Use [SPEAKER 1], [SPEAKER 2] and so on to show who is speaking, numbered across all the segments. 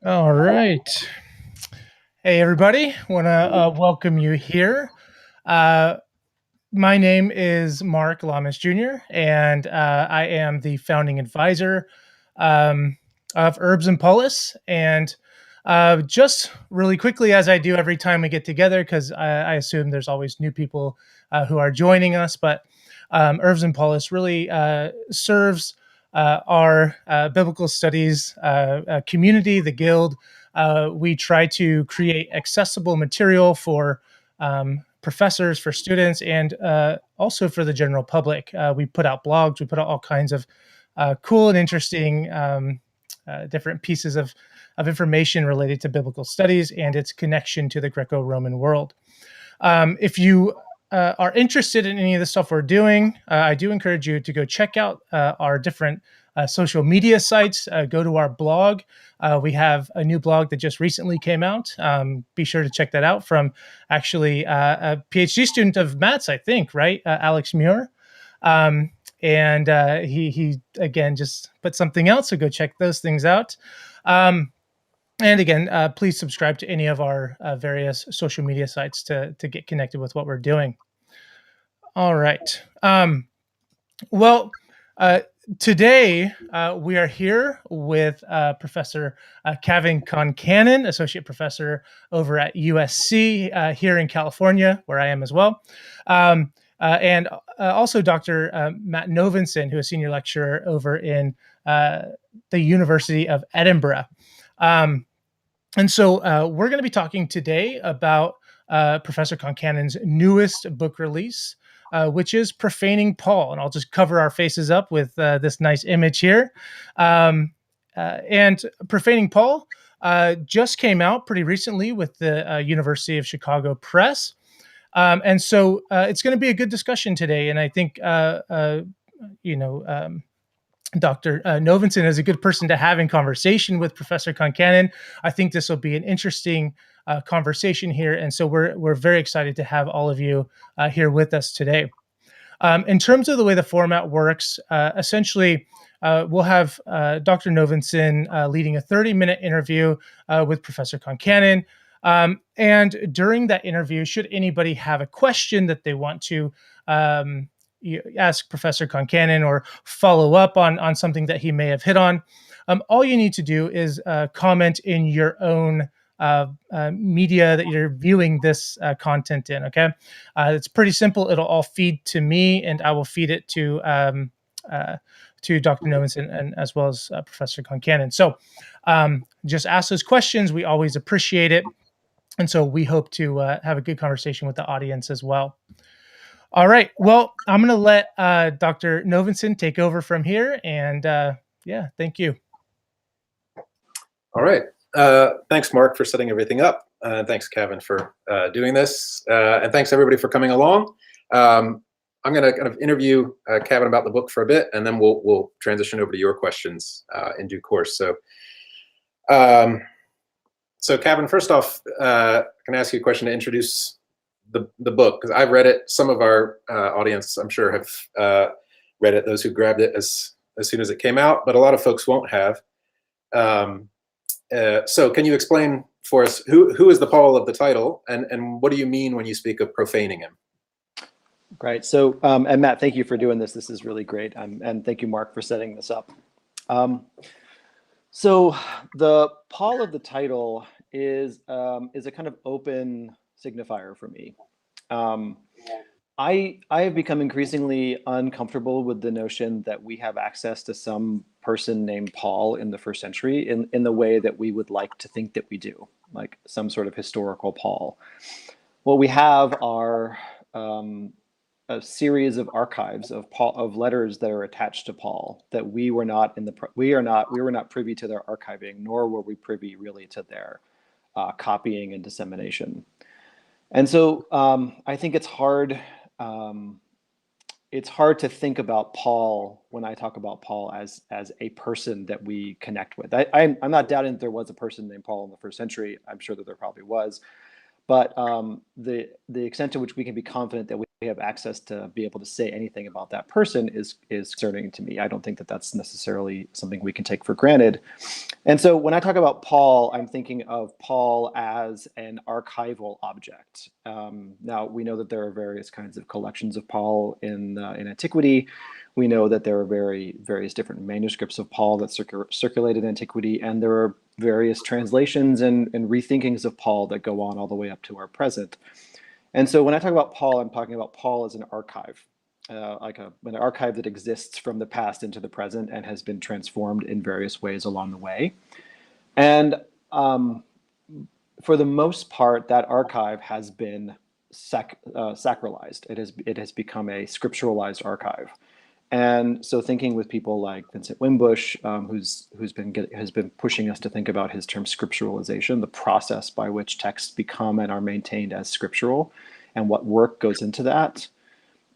[SPEAKER 1] All right. Hey, everybody. Want to welcome you here. Uh, my name is Mark Lamas Jr., and I am the founding advisor of Herbs and Polis. And just really quickly, as I do every time we get together, because I assume there's always new people who are joining us, but Herbs and Polis really serves our biblical studies community, the guild. We try to create accessible material for professors, for students, and also for the general public. We put out blogs, we put out all kinds of cool and interesting different pieces of information related to biblical studies and its connection to the Greco-Roman world. If you are interested in any of the stuff we're doing, I do encourage you to go check out our different social media sites. Go to our blog. We have a new blog that just recently came out. Be sure to check that out from actually a PhD student of Matt's, I think, right? Alex Muir. And he again just put something out, so go check those things out. And again, please subscribe to any of our various social media sites to get connected with what we're doing. All right. Well, today we are here with Professor Cavan Concannon, Associate Professor over at USC here in California, where I am as well. And also Dr. Matt Novenson, who is Senior Lecturer over in the University of Edinburgh. And so we're going to be talking today about Professor Concannon's newest book release, which is Profaning Paul. And I'll just cover our faces up with this nice image here. And Profaning Paul just came out pretty recently with the University of Chicago Press. And so it's going to be a good discussion today. And I think, Dr. Novenson is a good person to have in conversation with Professor Concannon. I think this will be an interesting conversation here, and so we're very excited to have all of you here with us today. In terms of the way the format works, essentially, we'll have Dr. Novenson leading a 30-minute interview with Professor Concannon. And during that interview, should anybody have a question that they want to you ask Professor Concannon or follow up on something that he may have hit on, all you need to do is comment in your own media that you're viewing this content in. Okay, it's pretty simple. It'll all feed to me, and I will feed it to Dr. Novenson and as well as Professor Concannon. So just ask those questions. We always appreciate it, and so we hope to have a good conversation with the audience as well. All right. Well, I'm going to let Dr. Novenson take over from here. And yeah, thank you.
[SPEAKER 2] All right. Thanks, Mark, for setting everything up. Thanks, Cavan, for doing this. And thanks, everybody, for coming along. I'm going to kind of interview Cavan about the book for a bit, and then we'll transition over to your questions in due course. So, Cavan, first off, can I ask you a question to introduce the book, because I've read it. Some of our audience, I'm sure, have read it. Those who grabbed it as soon as it came out, but a lot of folks won't have. So, can you explain for us who is the Paul of the title, and what do you mean when you speak of profaning him?
[SPEAKER 3] Right. So, and Matt, thank you for doing this. This is really great, and thank you, Mark, for setting this up. So, the Paul of the title is a kind of open signifier for me. I have become increasingly uncomfortable with the notion that we have access to some person named Paul in the first century in the way that we would like to think that we do, like some sort of historical Paul. What we have are a series of archives of letters that are attached to Paul that we were not privy to their archiving, nor were we privy really to their copying and dissemination. And so I think it's hard. It's hard to think about Paul when I talk about Paul as a person that we connect with. I'm not doubting that there was a person named Paul in the first century. I'm sure that there probably was, But the extent to which we can be confident that we have access to be able to say anything about that person is concerning to me. I don't think that that's necessarily something we can take for granted. And so when I talk about Paul, I'm thinking of Paul as an archival object. Now, we know that there are various kinds of collections of Paul in antiquity. We know that there are various different manuscripts of Paul that circulate in antiquity, and there are various translations and rethinkings of Paul that go on all the way up to our present. And so when I talk about Paul, I'm talking about Paul as an archive, like an archive that exists from the past into the present and has been transformed in various ways along the way. And for the most part, that archive has been sacralized. It has become a scripturalized archive. And so thinking with people like Vincent Wimbush, who's been pushing us to think about his term scripturalization, the process by which texts become and are maintained as scriptural, and what work goes into that,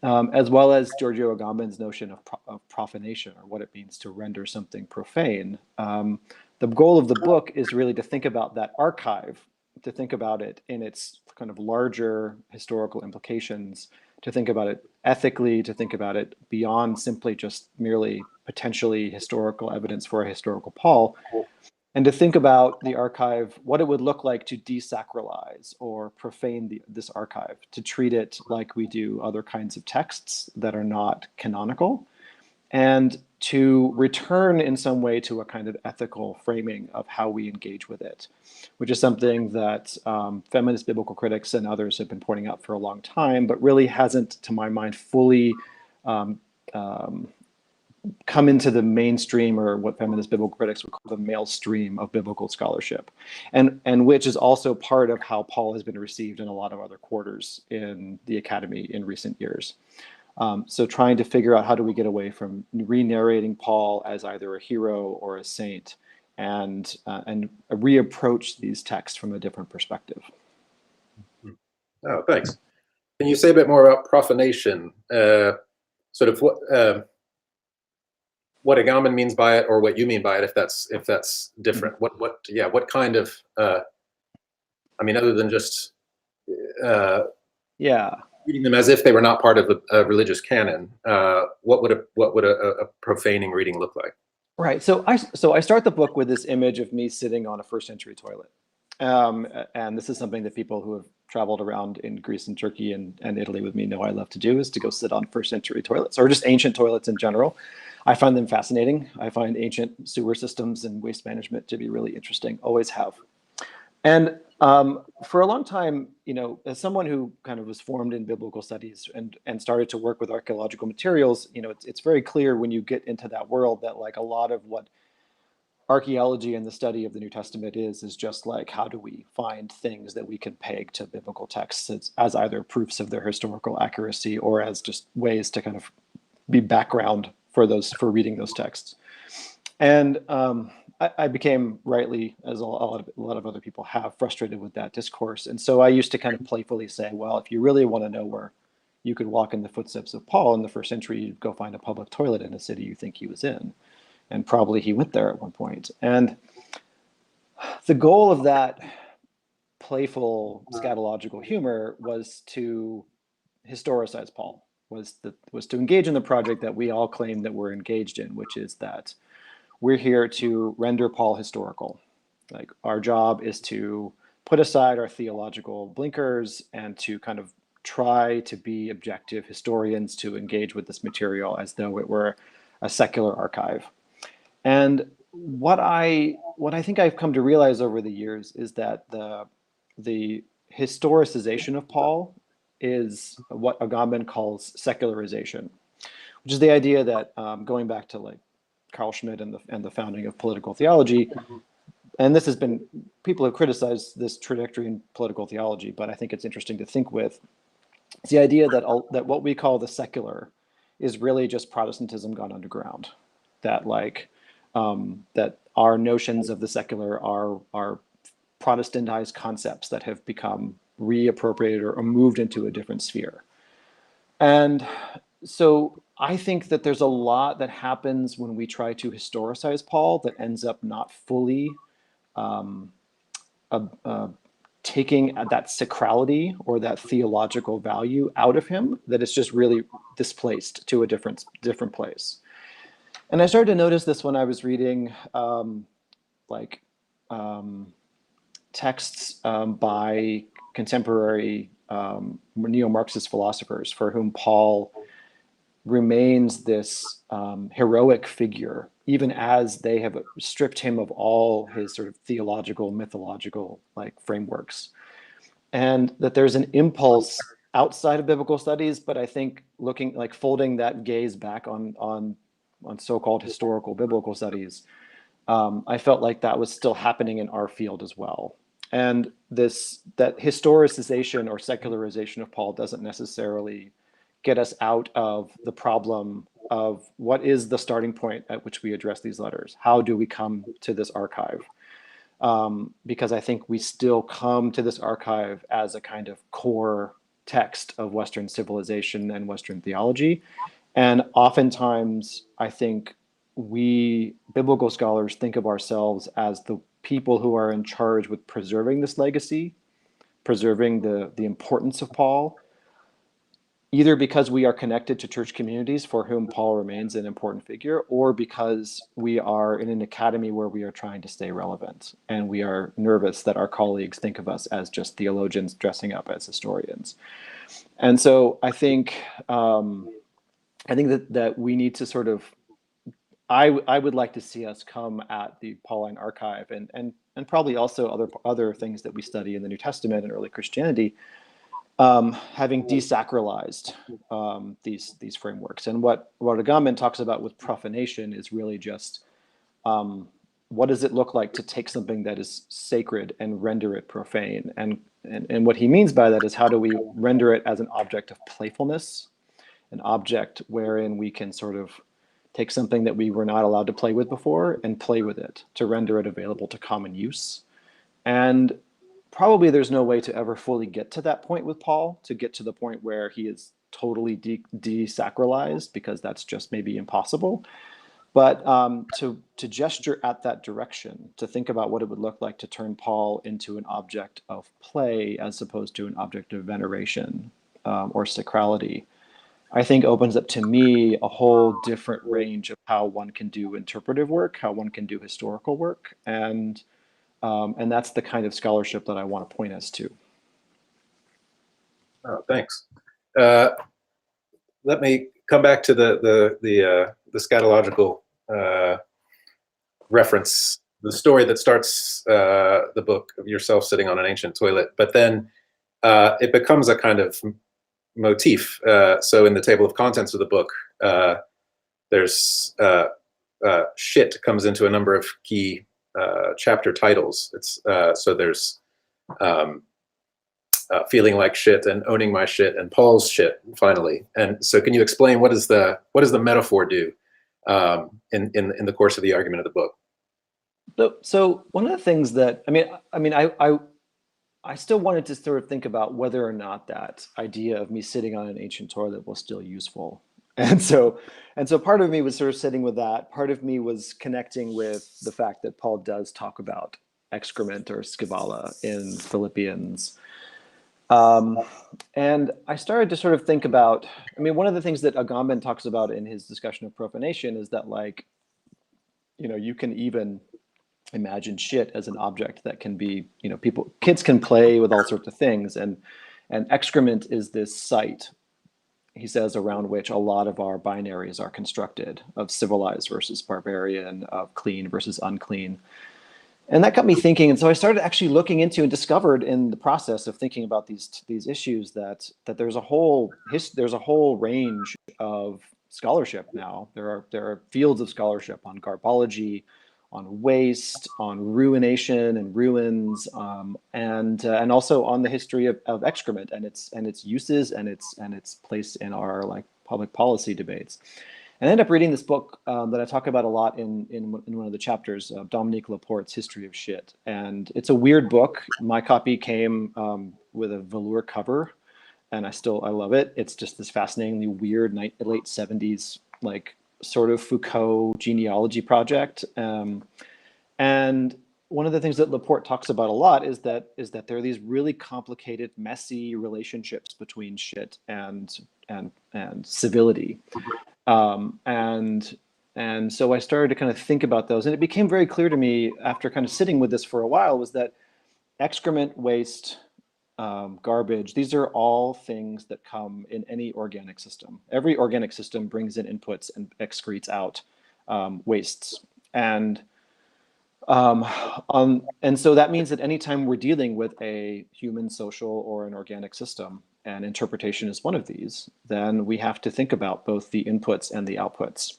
[SPEAKER 3] as well as Giorgio Agamben's notion of profanation, or what it means to render something profane. The goal of the book is really to think about that archive, to think about it in its kind of larger historical implications, to think about it ethically, to think about it beyond simply just merely potentially historical evidence for a historical Paul, and to think about the archive, what it would look like to desacralize or profane this archive, to treat it like we do other kinds of texts that are not canonical, and to return in some way to a kind of ethical framing of how we engage with it, which is something that feminist biblical critics and others have been pointing out for a long time, but really hasn't, to my mind, fully come into the mainstream, or what feminist biblical critics would call the male stream of biblical scholarship, and which is also part of how Paul has been received in a lot of other quarters in the academy in recent years. So trying to figure out how do we get away from re-narrating Paul as either a hero or a saint, and reapproach these texts from a different perspective.
[SPEAKER 2] Oh, thanks. Can you say a bit more about profanation? Sort of what Agamben means by it, or what you mean by it, if that's different. What kind of I mean, other than just reading them as if they were not part of a religious canon, what would a profaning reading look like?
[SPEAKER 3] Right. So I start the book with this image of me sitting on a first century toilet. And this is something that people who have traveled around in Greece and Turkey and Italy with me know I love to do, is to go sit on first century toilets, or just ancient toilets in general. I find them fascinating. I find ancient sewer systems and waste management to be really interesting, always have. And for a long time, as someone who kind of was formed in biblical studies and started to work with archaeological materials, it's very clear when you get into that world that, like, a lot of what archaeology and the study of the New Testament is just like, how do we find things that we can peg to biblical texts as either proofs of their historical accuracy, or as just ways to kind of be background for reading those texts. And I became, rightly, as a lot of other people have, frustrated with that discourse. And so I used to kind of playfully say, well, if you really want to know where you could walk in the footsteps of Paul in the first century, you'd go find a public toilet in a city you think he was in. And probably he went there at one point. And the goal of that playful scatological humor was to historicize Paul, was to engage in the project that we all claim that we're engaged in, which is that we're here to render Paul historical. Like, our job is to put aside our theological blinkers and to kind of try to be objective historians, to engage with this material as though it were a secular archive. And what I think I've come to realize over the years is that the historicization of Paul is what Agamben calls secularization, which is the idea that, going back to like Carl Schmitt and the founding of political theology, and this has been, people have criticized this trajectory in political theology, but I think it's interesting to think with. It's the idea that what we call the secular is really just Protestantism gone underground. That that our notions of the secular are Protestantized concepts that have become reappropriated or moved into a different sphere. And so I think that there's a lot that happens when we try to historicize Paul that ends up not fully taking that sacrality or that theological value out of him, that it's just really displaced to a different place. And I started to notice this when I was reading texts by contemporary neo-Marxist philosophers for whom Paul remains this heroic figure, even as they have stripped him of all his sort of theological, mythological frameworks. And that there's an impulse outside of biblical studies, but I think folding that gaze back on so-called historical biblical studies, I felt like that was still happening in our field as well. And that historicization or secularization of Paul doesn't necessarily get us out of the problem of what is the starting point at which we address these letters. How do we come to this archive? Because I think we still come to this archive as a kind of core text of Western civilization and Western theology. And oftentimes, I think we biblical scholars think of ourselves as the people who are in charge with preserving this legacy, preserving the importance of Paul, either because we are connected to church communities for whom Paul remains an important figure, or because we are in an academy where we are trying to stay relevant and we are nervous that our colleagues think of us as just theologians dressing up as historians. And so I think that we need to sort of, I would like to see us come at the Pauline archive and probably also other things that we study in the New Testament and early Christianity, having desacralized these frameworks. And what Agamben talks about with profanation is really just what does it look like to take something that is sacred and render it profane? And what he means by that is, how do we render it as an object of playfulness, an object wherein we can sort of take something that we were not allowed to play with before and play with it to render it available to common use. And probably there's no way to ever fully get to that point with Paul, to get to the point where he is totally desacralized, because that's just maybe impossible. But to gesture at that direction, to think about what it would look like to turn Paul into an object of play as opposed to an object of veneration or sacrality, I think opens up to me a whole different range of how one can do interpretive work, how one can do historical work, and that's the kind of scholarship that I want to point us to.
[SPEAKER 2] Oh, thanks. Let me come back to the scatological reference, the story that starts the book of yourself sitting on an ancient toilet, but then it becomes a kind of motif. So in the table of contents of the book, there's shit comes into a number of key chapter titles. It's so there's feeling like shit and owning my shit and Paul's shit finally. And so, can you explain what does the metaphor do in the course of the argument of the book?
[SPEAKER 3] So one of the things that I still wanted to sort of think about whether or not that idea of me sitting on an ancient toilet was still useful. And so part of me was sort of sitting with that. Part of me was connecting with the fact that Paul does talk about excrement or scavala in Philippians. And I started to sort of think about, one of the things that Agamben talks about in his discussion of profanation is that, you can even imagine shit as an object that can be, kids can play with all sorts of things, and excrement is this site, he says, around which a lot of our binaries are constructed, of civilized versus barbarian, of clean versus unclean. And that got me thinking, and so I started actually looking into and discovered in the process of thinking about these issues that there's a whole range of scholarship now. There are fields of scholarship on garbology, on waste, on ruination and ruins, and also on the history of excrement and its uses and its place in our public policy debates. And I ended up reading this book that I talk about a lot in one of the chapters, Dominique Laporte's History of Shit. And it's a weird book. My copy came with a velour cover, and I love it. It's just this fascinatingly weird late 70s, sort of Foucault genealogy project. And one of the things that Laporte talks about a lot is that there are these really complicated, messy relationships between shit and civility, and so I started to kind of think about those, and it became very clear to me after kind of sitting with this for a while was that excrement, waste, garbage, these are all things that come in any organic system. Every organic system brings in inputs and excretes out wastes. And so that means that anytime we're dealing with a human, social, or an organic system, and interpretation is one of these, then we have to think about both the inputs and the outputs.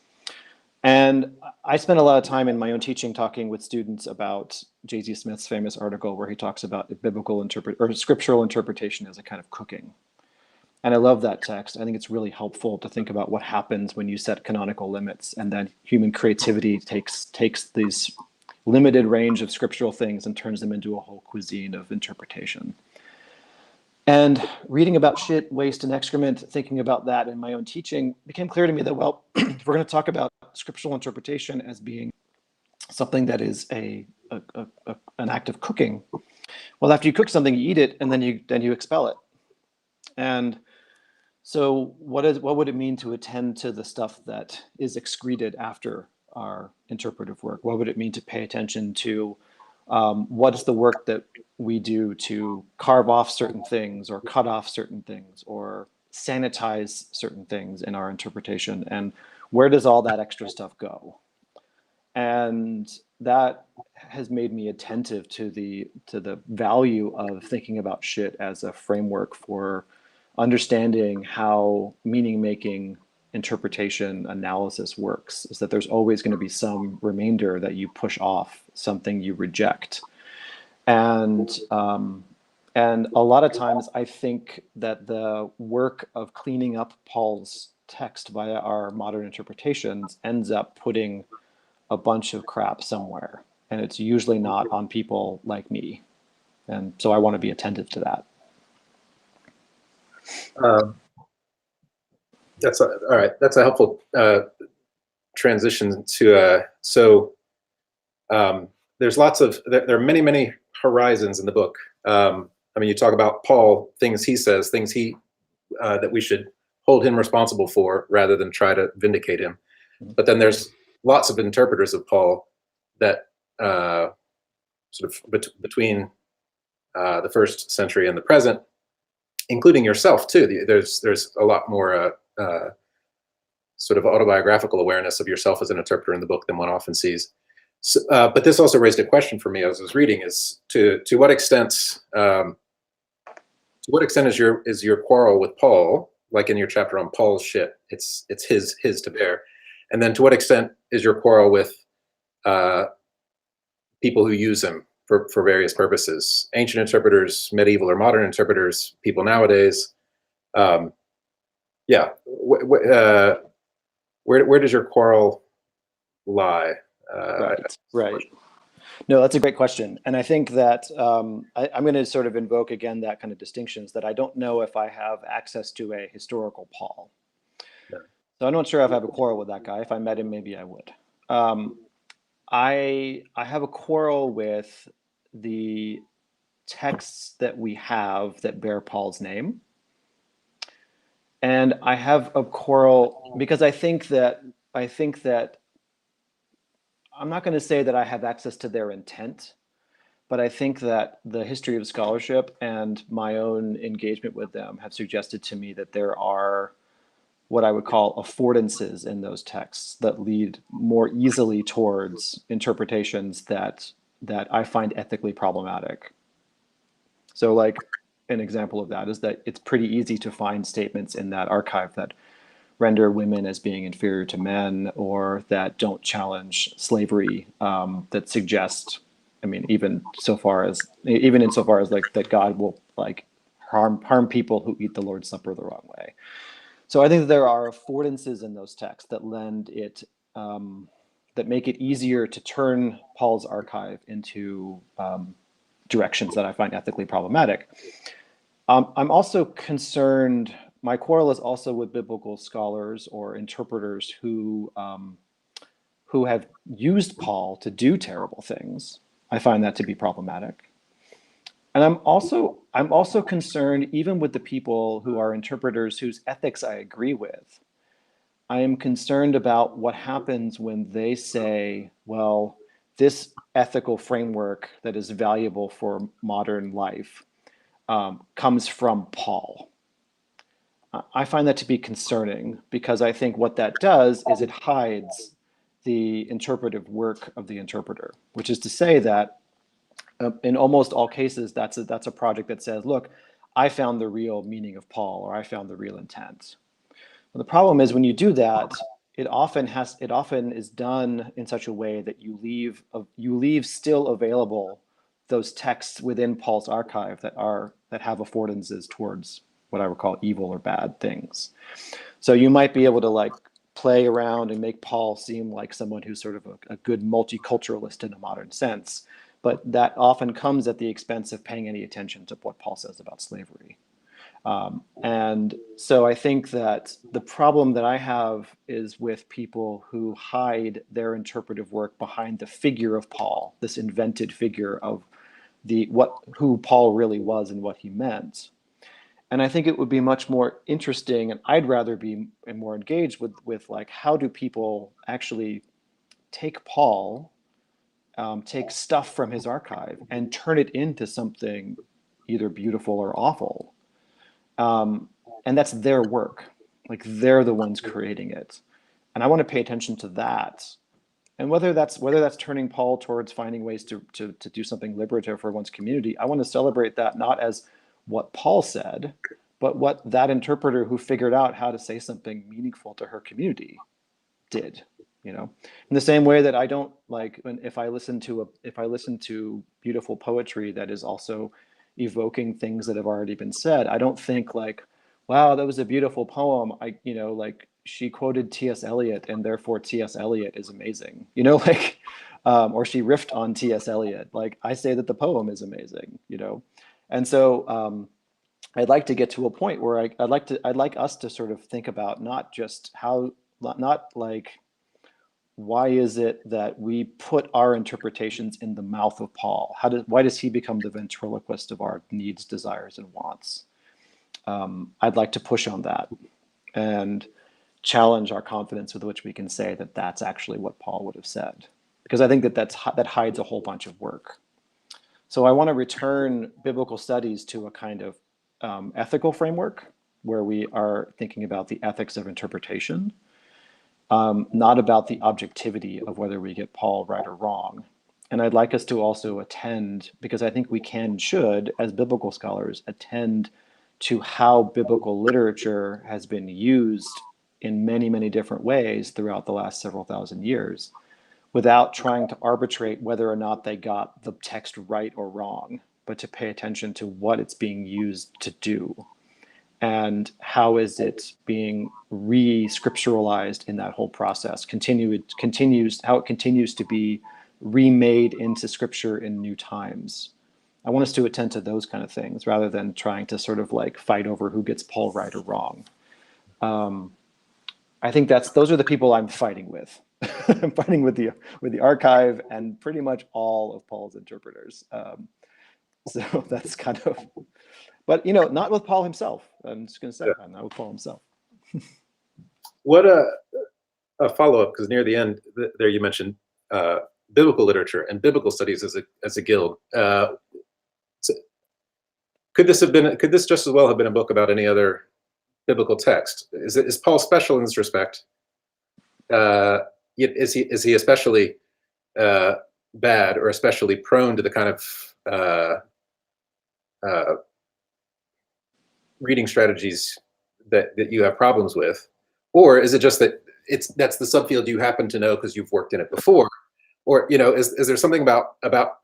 [SPEAKER 3] And I spent a lot of time in my own teaching talking with students about J.Z. Smith's famous article where he talks about scriptural interpretation as a kind of cooking. And I love that text. I think it's really helpful to think about what happens when you set canonical limits, and then human creativity takes these limited range of scriptural things and turns them into a whole cuisine of interpretation. And reading about shit, waste, and excrement, thinking about that in my own teaching, became clear to me that, well, if we're going to talk about scriptural interpretation as being something that is an act of cooking, well, after you cook something, you eat it, and then you expel it. And so what would it mean to attend to the stuff that is excreted after our interpretive work? What would it mean to pay attention to what is the work that we do to carve off certain things or cut off certain things or sanitize certain things in our interpretation, and where does all that extra stuff go? And that has made me attentive to the value of thinking about shit as a framework for understanding how meaning-making interpretation analysis works, is that there's always going to be some remainder that you push off, something you reject. And a lot of times I think that the work of cleaning up Paul's text via our modern interpretations ends up putting a bunch of crap somewhere, and it's usually not on people like me. And so I want to be attentive to that.
[SPEAKER 2] All right. That's a helpful transition to. There's lots of there are many horizons in the book. I mean, you talk about Paul, things he says, things he that we should hold him responsible for rather than try to vindicate him. But then there's lots of interpreters of Paul that sort of between the first century and the present, including yourself too. There's a lot more sort of autobiographical awareness of yourself as an interpreter in the book than one often sees. So, but this also raised a question for me as I was reading: is to what extent is your quarrel with Paul, like in your chapter on Paul's shit, it's his to bear, and then to what extent is your quarrel with people who use him for various purposes, ancient interpreters, medieval or modern interpreters, people nowadays? Yeah, where does your quarrel lie?
[SPEAKER 3] Right. No, that's a great question. And I think that I'm going to sort of invoke again that kind of distinctions, that I don't know if I have access to a historical Paul. Yeah. So I'm not sure if I have a quarrel with that guy. If I met him, maybe I would. I have a quarrel with the texts that we have that bear Paul's name. And I have a quarrel because I think that I'm not going to say that I have access to their intent, but I think that the history of scholarship and my own engagement with them have suggested to me that there are what I would call affordances in those texts that lead more easily towards interpretations that I find ethically problematic. So like an example of that is that it's pretty easy to find statements in that archive that render women as being inferior to men, or that don't challenge slavery, that suggest, I mean, even insofar as like that God will like harm people who eat the Lord's Supper the wrong way. So I think that there are affordances in those texts that lend it, that make it easier to turn Paul's archive into directions that I find ethically problematic. I'm also concerned. My quarrel is also with biblical scholars or interpreters who have used Paul to do terrible things. I find that to be problematic. And I'm also concerned, even with the people who are interpreters whose ethics I agree with. I am concerned about what happens when they say, well, this ethical framework that is valuable for modern life comes from Paul. I find that to be concerning, because I think what that does is it hides the interpretive work of the interpreter, which is to say that in almost all cases, that's a project that says, look, I found the real meaning of Paul, or I found the real intent. But the problem is, when you do that, it often is done in such a way that you leave still available those texts within Paul's archive that have affordances towards what I would call evil or bad things. So you might be able to like play around and make Paul seem like someone who's sort of a good multiculturalist in a modern sense, but that often comes at the expense of paying any attention to what Paul says about slavery. And so I think that the problem that I have is with people who hide their interpretive work behind the figure of Paul, this invented figure of who Paul really was and what he meant. And I think it would be much more interesting, and I'd rather be more engaged with like, how do people actually take Paul, take stuff from his archive and turn it into something either beautiful or awful. And that's their work. Like, they're the ones creating it. And I want to pay attention to that. And whether that's turning Paul towards finding ways to do something liberative for one's community, I want to celebrate that not as what Paul said, but what that interpreter who figured out how to say something meaningful to her community did. In the same way that I don't like if I listen to beautiful poetry that is also evoking things that have already been said, I don't think like, wow, that was a beautiful poem. Like she quoted T.S. Eliot and therefore T.S. Eliot is amazing, or she riffed on T.S. Eliot. Like, I say that the poem is amazing, And so I'd like to get to a point where I'd like us to sort of think about not like, why is it that we put our interpretations in the mouth of Paul? Why does he become the ventriloquist of our needs, desires, and wants? I'd like to push on that and challenge our confidence with which we can say that that's actually what Paul would have said, because I think that hides a whole bunch of work. So I want to return biblical studies to a kind of ethical framework where we are thinking about the ethics of interpretation. Not about the objectivity of whether we get Paul right or wrong. And I'd like us to also attend, because I think we should, as biblical scholars, attend to how biblical literature has been used in many, many different ways throughout the last several thousand years, without trying to arbitrate whether or not they got the text right or wrong, but to pay attention to what it's being used to do. And how is it being re-scripturalized in that whole process? How it continues to be remade into scripture in new times. I want us to attend to those kind of things rather than trying to sort of like fight over who gets Paul right or wrong. I think those are the people I'm fighting with. I'm fighting with the archive and pretty much all of Paul's interpreters. So that's kind of. But not with Paul himself. I'm just going to say, not with Paul himself.
[SPEAKER 2] What a follow-up, because near the end there you mentioned biblical literature and biblical studies as a guild. So could this just as well have been a book about any other biblical text? Is Paul special in this respect? Is he especially bad or especially prone to the kind of reading strategies that you have problems with? Or is it just that that's the subfield you happen to know because you've worked in it before? Or is there something about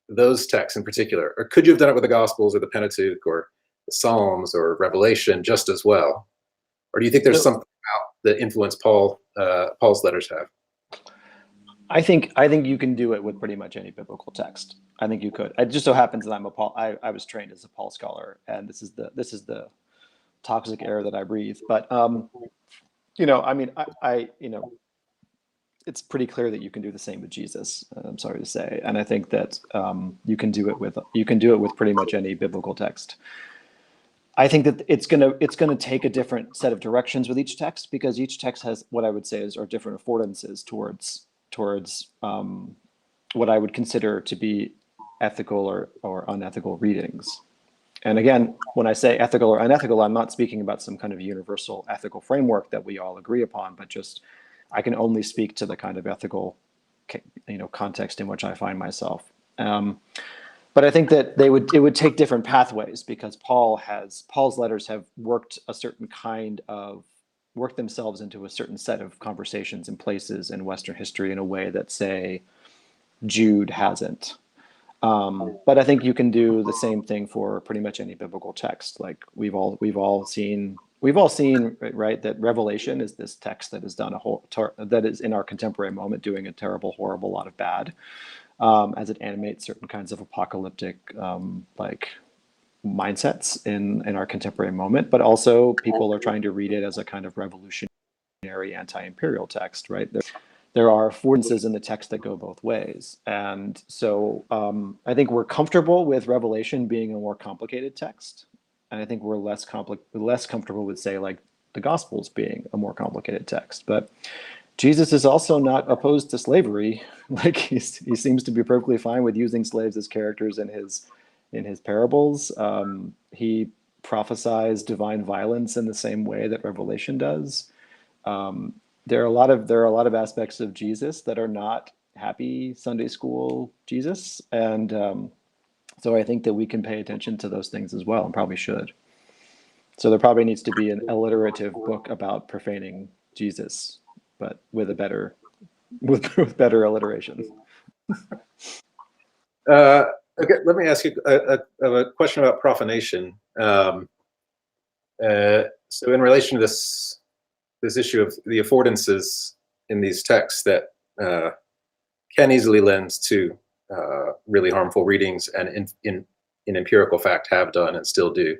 [SPEAKER 2] those texts in particular? Or could you have done it with the Gospels or the Pentateuch or the Psalms or Revelation just as well? Or do you think there's something about the influence Paul's letters have?
[SPEAKER 3] I think you can do it with pretty much any biblical text. I think you could. It just so happens that I'm a Paul. I was trained as a Paul scholar, and this is the toxic air that I breathe. But I mean, it's pretty clear that you can do the same with Jesus. I'm sorry to say, and I think that you can do it with pretty much any biblical text. I think that it's gonna take a different set of directions with each text, because each text has what I would say are different affordances towards what I would consider to be ethical or unethical readings. And again, when I say ethical or unethical, I'm not speaking about some kind of universal ethical framework that we all agree upon, but just I can only speak to the kind of ethical, context in which I find myself. But I think that it would take different pathways, because Paul's letters have worked themselves into a certain set of conversations and places in Western history in a way that, say, Jude hasn't. But I think you can do the same thing for pretty much any biblical text. Like we've all seen, right, that Revelation is this text that has done that is in our contemporary moment doing a terrible, horrible lot of bad, as it animates certain kinds of apocalyptic like mindsets in our contemporary moment. But also people are trying to read it as a kind of revolutionary anti-imperial text, right? There are affordances in the text that go both ways. And so I think we're comfortable with Revelation being a more complicated text. And I think we're less comfortable with, say, like the Gospels being a more complicated text. But Jesus is also not opposed to slavery. Like he seems to be perfectly fine with using slaves as characters in his parables. He prophesies divine violence in the same way that Revelation does. There are a lot of aspects of Jesus that are not happy Sunday school Jesus, and so I think that we can pay attention to those things as well, and probably should. So there probably needs to be an alliterative book about profaning Jesus, but with better alliteration.
[SPEAKER 2] Okay, let me ask you a question about profanation. So in relation to this issue of the affordances in these texts that can easily lend to really harmful readings, and in empirical fact have done and still do.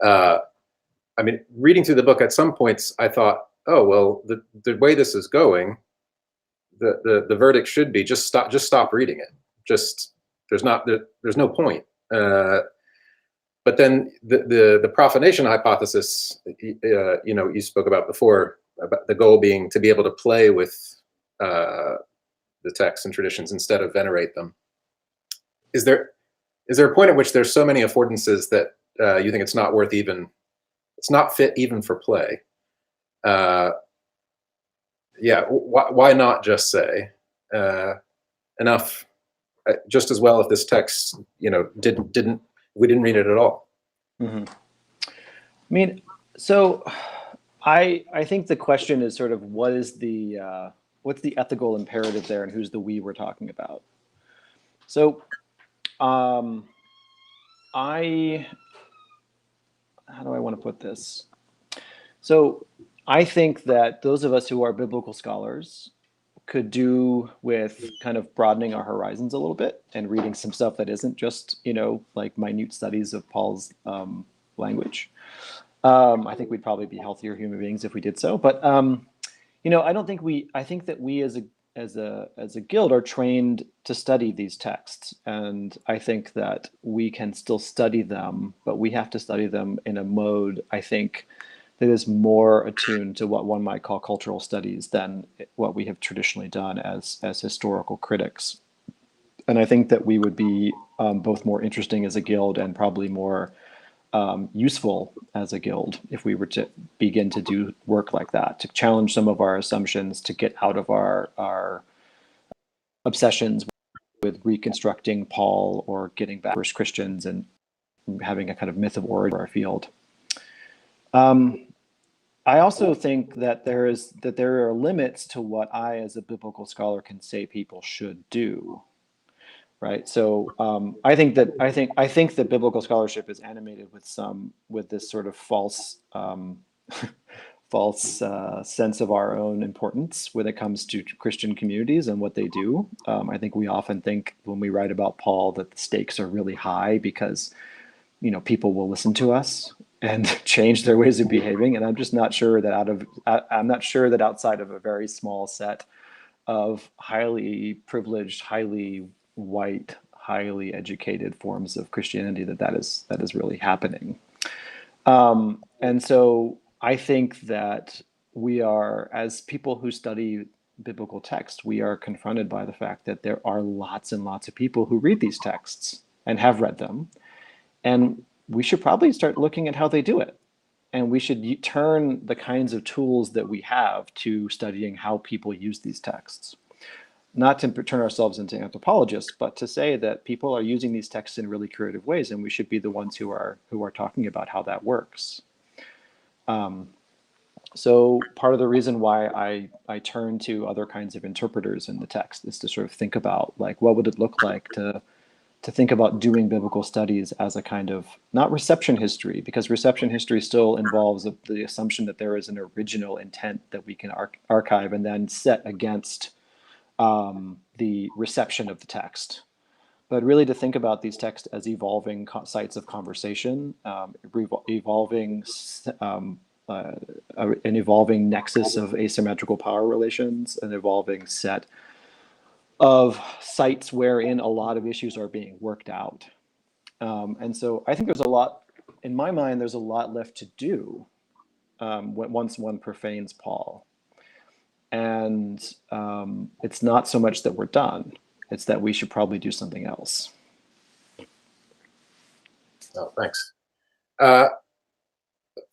[SPEAKER 2] I mean, reading through the book, at some points I thought, oh well, the way this is going, the verdict should be just stop reading it. There's no point. But then the profanation hypothesis, you spoke about before, about the goal being to be able to play with the texts and traditions instead of venerate them. Is there a point at which there's so many affordances that you think it's not fit even for play? Why not just say enough? Just as well if this text, we didn't read it at all.
[SPEAKER 3] Mm-hmm. I mean, so I think the question is sort of what's the ethical imperative there, and who's the we we're talking about? So how do I want to put this? So I think that those of us who are biblical scholars could do with kind of broadening our horizons a little bit and reading some stuff that isn't just, like minute studies of Paul's language. I think we'd probably be healthier human beings if we did so. But, I think that we as a guild are trained to study these texts. And I think that we can still study them, but we have to study them in a mode, I think, that is more attuned to what one might call cultural studies than what we have traditionally done as historical critics. And I think that we would be both more interesting as a guild and probably more useful as a guild if we were to begin to do work like that, to challenge some of our assumptions, to get out of our obsessions with reconstructing Paul or getting back first Christians and having a kind of myth of origin for our field. I also think that there are limits to what I, as a biblical scholar, can say people should do. Right. So I think that biblical scholarship is animated with this sort of false sense of our own importance when it comes to Christian communities and what they do. I think we often think when we write about Paul that the stakes are really high because people will listen to us and change their ways of behaving. And I'm just not sure that outside of a very small set of highly privileged, highly white, highly educated forms of Christianity that is really happening. And so I think that we are, as people who study biblical text, we are confronted by the fact that there are lots and lots of people who read these texts and have read them. And we should probably start looking at how they do it. And we should turn the kinds of tools that we have to studying how people use these texts. Not to turn ourselves into anthropologists, but to say that people are using these texts in really creative ways, and we should be the ones who are talking about how that works. So part of the reason why I turn to other kinds of interpreters in the text is to sort of think about, like, what would it look like to think about doing biblical studies as a kind of, not reception history, because reception history still involves the assumption that there is an original intent that we can archive and then set against the reception of the text. But really to think about these texts as evolving sites of conversation, evolving an evolving nexus of asymmetrical power relations, an evolving set of sites wherein a lot of issues are being worked out. And so I think there's a lot, in my mind, there's a lot left to do once one profanes Paul. And it's not so much that we're done, it's that we should probably do something else.
[SPEAKER 2] Oh, thanks.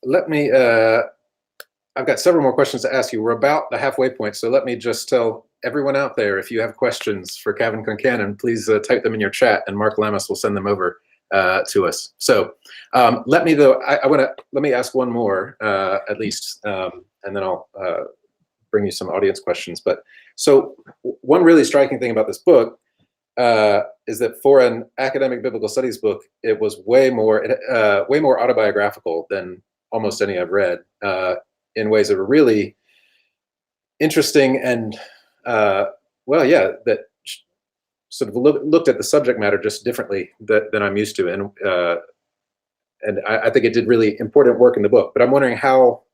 [SPEAKER 2] Let me, I've got several more questions to ask you. We're about the halfway point, so let me just tell everyone out there, if you have questions for Cavan Concannon, please type them in your chat, and Mark Lamas will send them over to us. So let me, though, let me ask one more, at least, and then I'll bring you some audience questions. But so one really striking thing about this book is that for an academic biblical studies book, it was way more autobiographical than almost any I've read, in ways that were really interesting and, well, yeah, that sort of looked at the subject matter just differently than I'm used to. And I think it did really important work in the book. But I'm wondering how,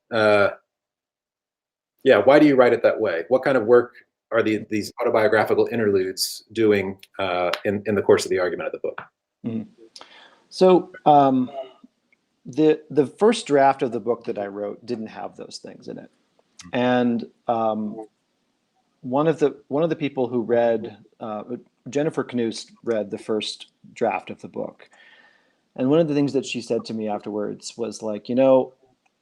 [SPEAKER 2] yeah, why do you write it that way? What kind of work are these autobiographical interludes doing in the course of the argument of the book?
[SPEAKER 3] Mm. So the first draft of the book that I wrote didn't have those things in it, and one of the people who read, Jennifer Knust, read the first draft of the book, and one of the things that she said to me afterwards was like, you know,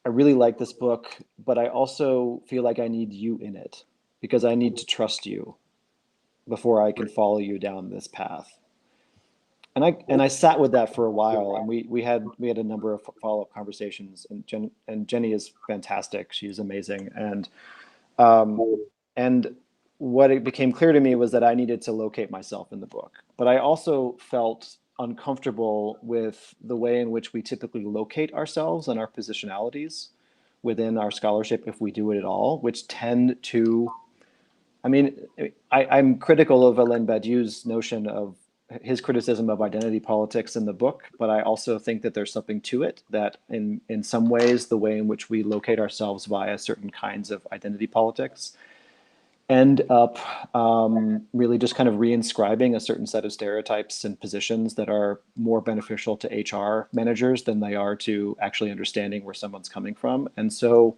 [SPEAKER 3] I really like this book, but I also feel like I need you in it, because I need to trust you before I can follow you down this path. And I sat with that for a while, and we had a number of follow-up conversations, and Jenny is fantastic. She's amazing. And what it became clear to me was that I needed to locate myself in the book. But I also felt uncomfortable with the way in which we typically locate ourselves and our positionalities within our scholarship, if we do it at all, which tend to, I mean, I'm critical of Alain Badiou's notion of his criticism of identity politics in the book, but I also think that there's something to it, that in some ways, the way in which we locate ourselves via certain kinds of identity politics end up really just kind of reinscribing a certain set of stereotypes and positions that are more beneficial to HR managers than they are to actually understanding where someone's coming from. And so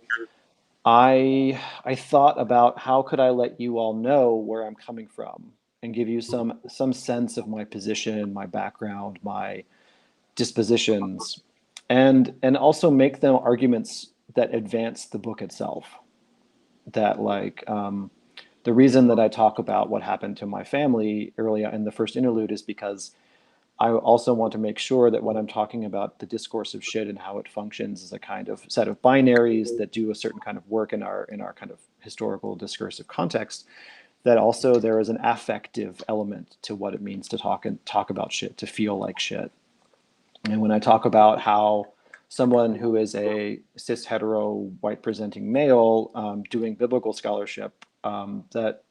[SPEAKER 3] I thought about, how could I let you all know where I'm coming from and give you some sense of my position, my background, my dispositions, and also make them arguments that advance the book itself. That, like, the reason that I talk about what happened to my family early in the first interlude is because I also want to make sure that when I'm talking about the discourse of shit and how it functions as a kind of set of binaries that do a certain kind of work in our kind of historical discursive context, that also there is an affective element to what it means to talk about shit, to feel like shit. And when I talk about how someone who is a cis hetero white presenting male doing biblical scholarship, that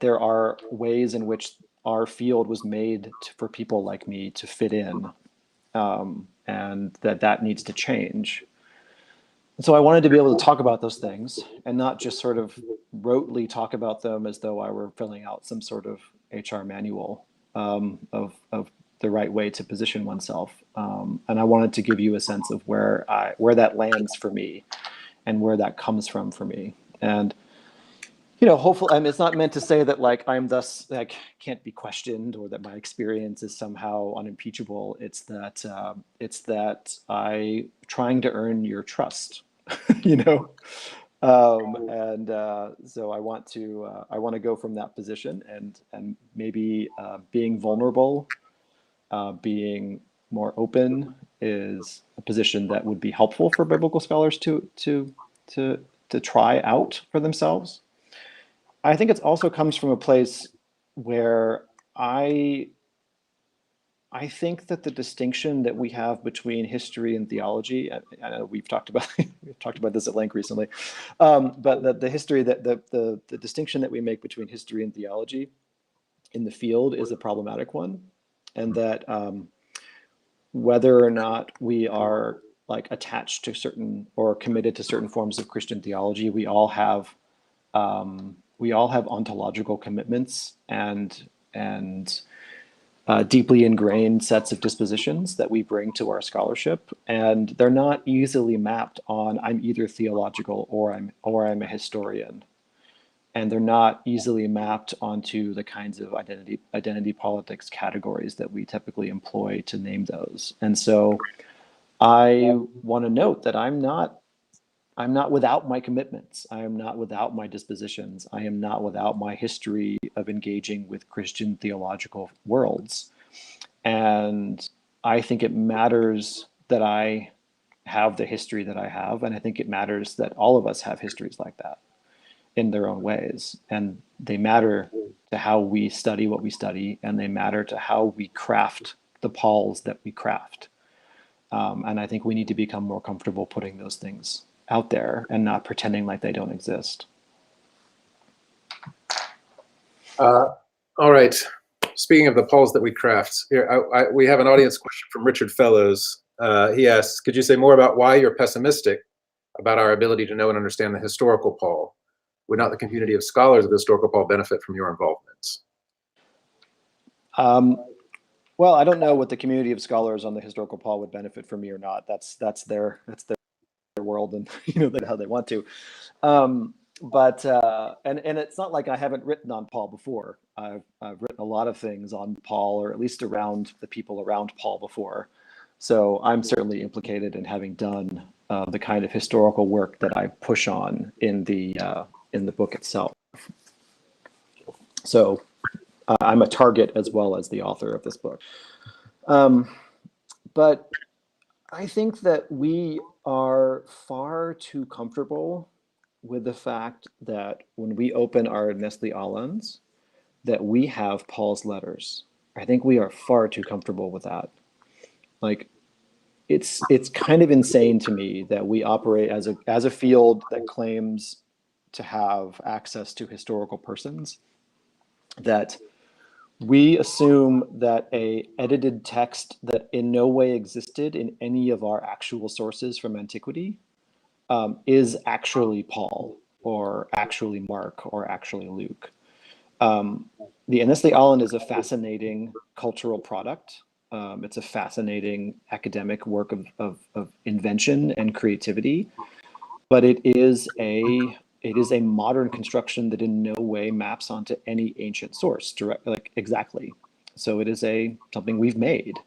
[SPEAKER 3] there are ways in which our field was made for people like me to fit in, and that needs to change. So I wanted to be able to talk about those things and not just sort of rotely talk about them as though I were filling out some sort of HR manual of the right way to position oneself. And I wanted to give you a sense of where that lands for me and where that comes from for me. And hopefully, it's not meant to say that like I'm thus like can't be questioned or that my experience is somehow unimpeachable. It's that I trying to earn your trust, So I want to go from that position and maybe being vulnerable, being more open is a position that would be helpful for biblical scholars to try out for themselves. I think it also comes from a place where I think that the distinction that we have between history and theology, I know we've talked about this at length recently, but the history that the distinction that we make between history and theology in the field is a problematic one, and that whether or not we are like attached to certain or committed to certain forms of Christian theology, we all have ontological commitments and deeply ingrained sets of dispositions that we bring to our scholarship, and they're not easily mapped on I'm either theological or I'm a historian, and they're not easily mapped onto the kinds of identity politics categories that we typically employ to name those. And so I want to note that I'm not without my commitments. I am not without my dispositions. I am not without my history of engaging with Christian theological worlds. And I think it matters that I have the history that I have. And I think it matters that all of us have histories like that in their own ways. And they matter to how we study what we study, and they matter to how we craft the Pauls that we craft. And I think we need to become more comfortable putting those things out there and not pretending like they don't exist.
[SPEAKER 2] All right. Speaking of the Pauls that we craft, here we have an audience question from Richard Fellows. He asks, could you say more about why you're pessimistic about our ability to know and understand the historical Paul? Would not the community of scholars of the historical Paul benefit from your involvement?
[SPEAKER 3] Well, I don't know what the community of scholars on the historical Paul would benefit from me or not. That's their world, and how they want to. But it's not like I haven't written on Paul before. I've written a lot of things on Paul, or at least around the people around Paul before. So I'm certainly implicated in having done the kind of historical work that I push on in the book itself. So I'm a target as well as the author of this book. But I think that we are far too comfortable with the fact that when we open our Nestle Aland, that we have Paul's letters. I think we are far too comfortable with that. Like, it's kind of insane to me that we operate as a field that claims to have access to historical persons, that we assume that a edited text that in no way existed in any of our actual sources from antiquity is actually Paul, or actually Mark, or actually Luke. The Nestle Aland is a fascinating cultural product. It's a fascinating academic work of invention and creativity, but it is a modern construction that in no way maps onto any ancient source exactly. So it is something we've made.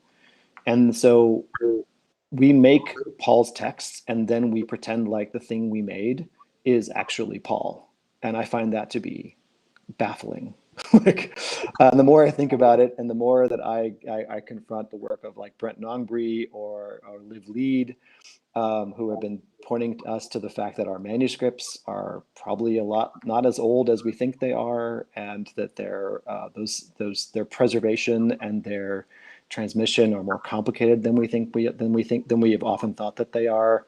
[SPEAKER 3] And so we make Paul's texts and then we pretend like the thing we made is actually Paul. And I find that to be baffling. The more I think about it, and the more that I confront the work of like Brent Nongbree or Liv Lead, who have been pointing us to the fact that our manuscripts are probably a lot not as old as we think they are, and that their preservation and their transmission are more complicated than we have often thought that they are.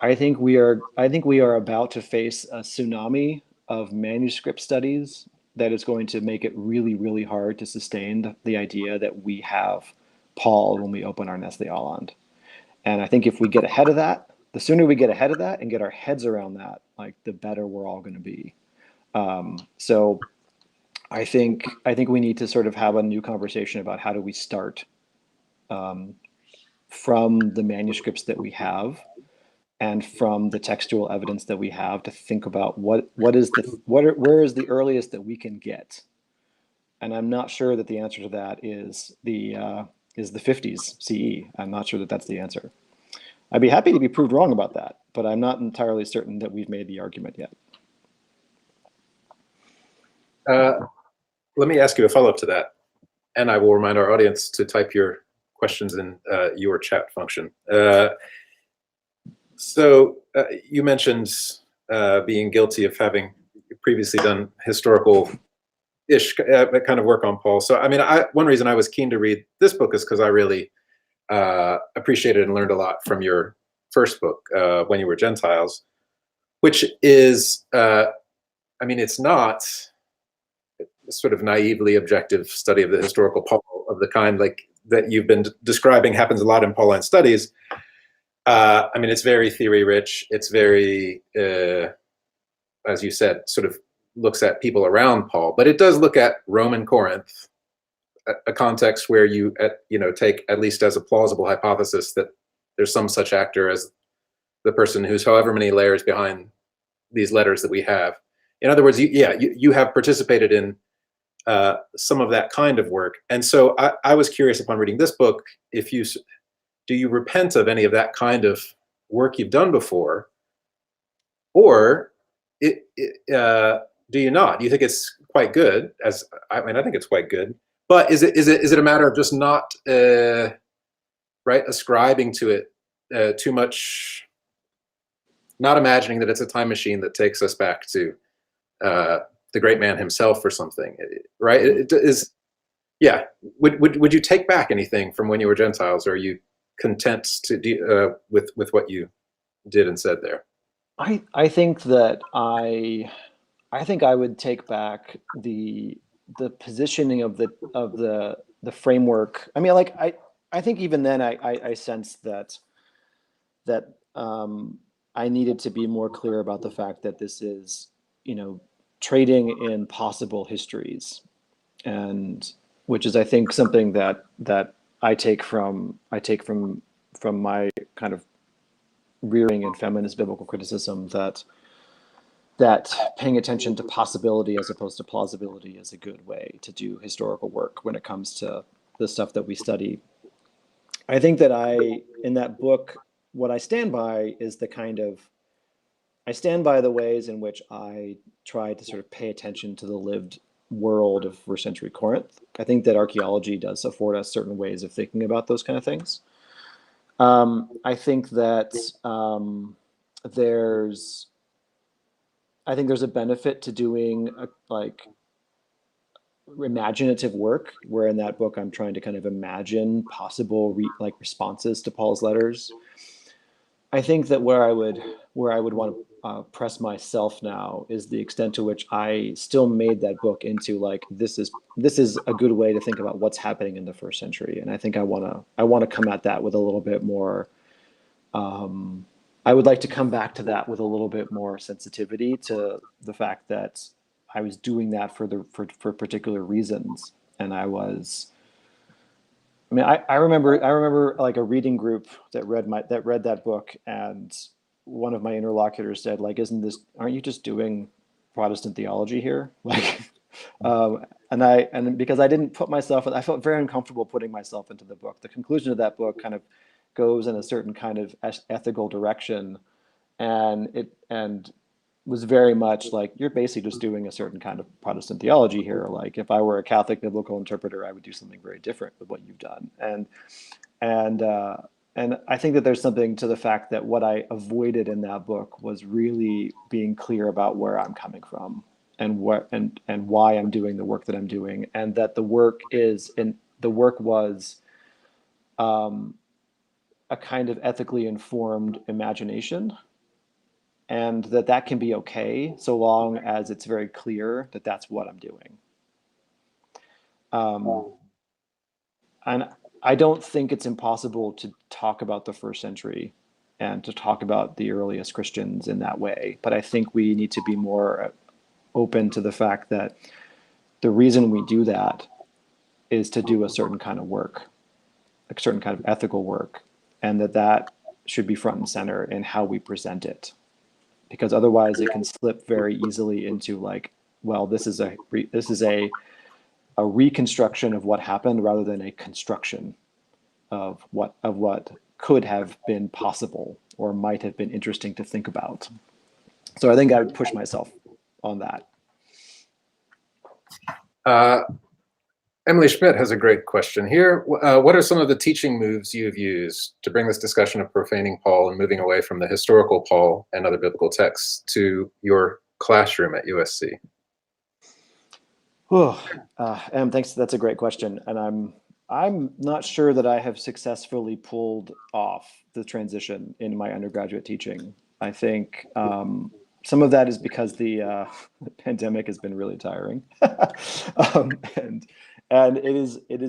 [SPEAKER 3] I think we are about to face a tsunami of manuscript studies that is going to make it really, really hard to sustain the idea that we have Paul when we open our Nestle Aland. And I think if we get ahead of that, the sooner we get ahead of that and get our heads around that, like the better we're all going to be. So I think we need to sort of have a new conversation about how do we start from the manuscripts that we have and from the textual evidence that we have to think about where is the earliest that we can get. And I'm not sure that the answer to that is the 50s CE. I'm not sure that that's the answer. I'd be happy to be proved wrong about that, but I'm not entirely certain that we've made the argument yet.
[SPEAKER 2] Let me ask you a follow-up to that, and I will remind our audience to type your questions in your chat function. So you mentioned being guilty of having previously done historical-ish kind of work on Paul. So I mean, one reason I was keen to read this book is because I really appreciated and learned a lot from your first book, When You Were Gentiles, which is, I mean, it's not a sort of naively objective study of the historical Paul of the kind like that you've been describing happens a lot in Pauline studies. I mean, it's very theory rich. It's very, as you said, sort of looks at people around Paul, but it does look at Roman Corinth, a context where you take at least as a plausible hypothesis that there's some such actor as the person who's however many layers behind these letters that we have. In other words, you have participated in some of that kind of work. And so I was curious upon reading this book, do you repent of any of that kind of work you've done before? Or do you not? Do you think it's quite good? I think it's quite good. But is it a matter of just not ascribing to it too much, not imagining that it's a time machine that takes us back to the great man himself or something, right? Would you take back anything from When You Were Gentiles, or are you content to with what you did and said there?
[SPEAKER 3] I think that I would take back the positioning of the framework. I mean, like I think even then I sensed that I needed to be more clear about the fact that this is, trading in possible histories, and which is, I think, something that I take from my kind of rearing in feminist biblical criticism, that paying attention to possibility as opposed to plausibility is a good way to do historical work when it comes to the stuff that we study. I think that in that book, what I stand by is I stand by the ways in which I tried to sort of pay attention to the lived world of first century Corinth. I think that archaeology does afford us certain ways of thinking about those kind of things. I think that there's a benefit to doing imaginative work, where in that book I'm trying to kind of imagine possible responses to Paul's letters. I think that where I would want to press myself now is the extent to which I still made that book into this is a good way to think about what's happening in the first century, and I think I want to come at that with a little bit more. I would like to come back to that with a little bit more sensitivity to the fact that I was doing that for particular reasons, and I remember like a reading group that read that book, and one of my interlocutors said, aren't you just doing Protestant theology here? And because I didn't put myself, I felt very uncomfortable putting myself into the book. The conclusion of that book kind of goes in a certain kind of ethical direction, and was very much like, you're basically just doing a certain kind of Protestant theology here. Like, if I were a Catholic biblical interpreter, I would do something very different with what you've done. And I think that there's something to the fact that what I avoided in that book was really being clear about where I'm coming from and why I'm doing the work that I'm doing, and that the work was a kind of ethically informed imagination, and that can be okay so long as it's very clear that that's what I'm doing. And I don't think it's impossible to talk about the first century and to talk about the earliest Christians in that way. But I think we need to be more open to the fact that the reason we do that is to do a certain kind of work, a certain kind of ethical work, and that should be front and center in how we present it. Because otherwise it can slip very easily into like, well, this is a reconstruction of what happened rather than a construction of what could have been possible or might have been interesting to think about. So I think I would push myself on that.
[SPEAKER 2] Emily Schmidt has a great question here. What are some of the teaching moves you've used to bring this discussion of profaning Paul and moving away from the historical Paul and other biblical texts to your classroom at USC?
[SPEAKER 3] Thanks. That's a great question, and I'm not sure that I have successfully pulled off the transition in my undergraduate teaching. I think some of that is because the pandemic has been really tiring, and it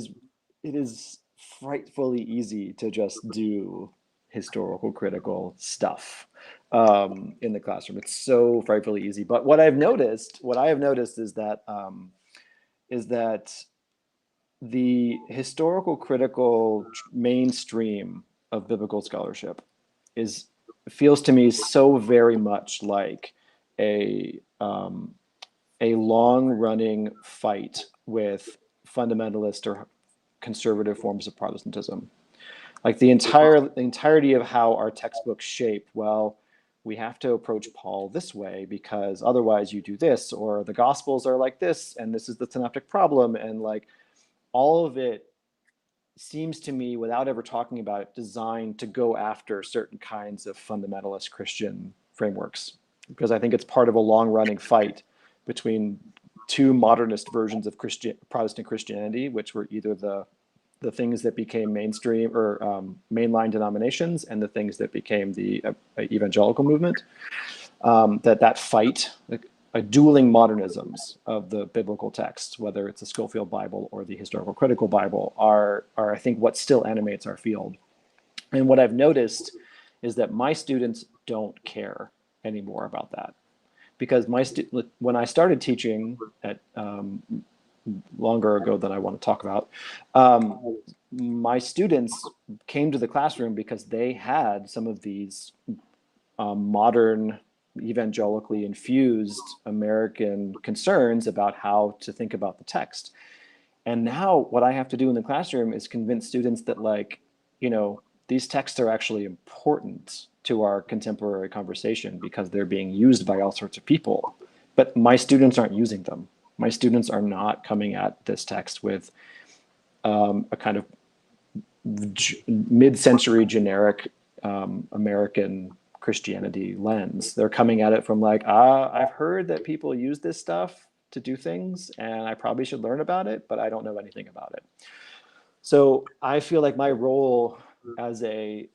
[SPEAKER 3] is frightfully easy to just do historical critical stuff in the classroom. It's so frightfully easy. But what I have noticed is that the historical critical mainstream of biblical scholarship feels to me so very much like a long-running fight with fundamentalist or conservative forms of Protestantism. Like the entirety of how our textbooks shape, well, we have to approach Paul this way because otherwise you do this, or the Gospels are like this, and this is the synoptic problem, and like all of it seems to me, without ever talking about it, designed to go after certain kinds of fundamentalist Christian frameworks, because I think it's part of a long-running fight between two modernist versions of Protestant Christianity, which were either the things that became mainstream or mainline denominations and the things that became the evangelical movement. That fight, a dueling modernisms of the biblical texts, whether it's the Schofield Bible or the historical critical Bible, are I think what still animates our field. And what I've noticed is that my students don't care anymore about that, because when I started teaching at longer ago than I want to talk about, my students came to the classroom because they had some of these modern, evangelically infused American concerns about how to think about the text. And now what I have to do in the classroom is convince students that, like, you know, these texts are actually important to our contemporary conversation because they're being used by all sorts of people. But my students aren't using them. My students are not coming at this text with a kind of mid-century generic American Christianity lens. They're coming at it from like, I've heard that people use this stuff to do things and I probably should learn about it, but I don't know anything about it. So I feel like my role as a